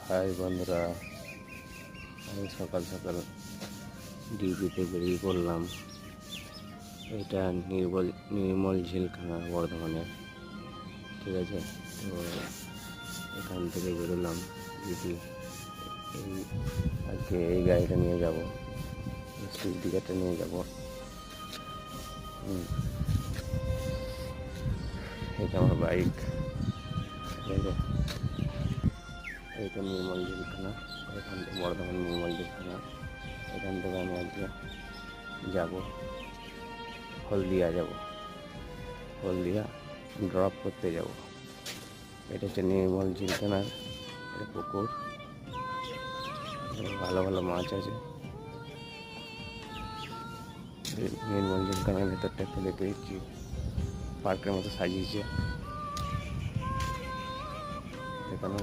High বন্ধুরা, আমি সকাল সকাল ডিউটিতে বেরিয়ে পড়লাম। এটা নির্মল ঝিলখানা বর্ধমানের, ঠিক আছে। তো এখান থেকে বেরোলাম ডিউটি। আজকে এই গাড়িটা নিয়ে যাব, সুইফট গাড়িটা নিয়ে যাব। এটা আমার বাইক, ঠিক আছে। এইটা নির্মল ঝিলখানা, এখান থেকে বর্ধমান নির্মল ঝিলখানা। এখান থেকে আমি আজকে যাব হলদিয়া, হলদিয়া ড্রপ করতে যাব। এটা হচ্ছে নির্মল ঝিলখানার এটা পুকুর, ভালো ভালো মাছ আছে। নির্মল ঝিলখানার ভেতরটা একটু দেখে দিচ্ছি, পার্কের মতো সাজিয়েছে এখানে।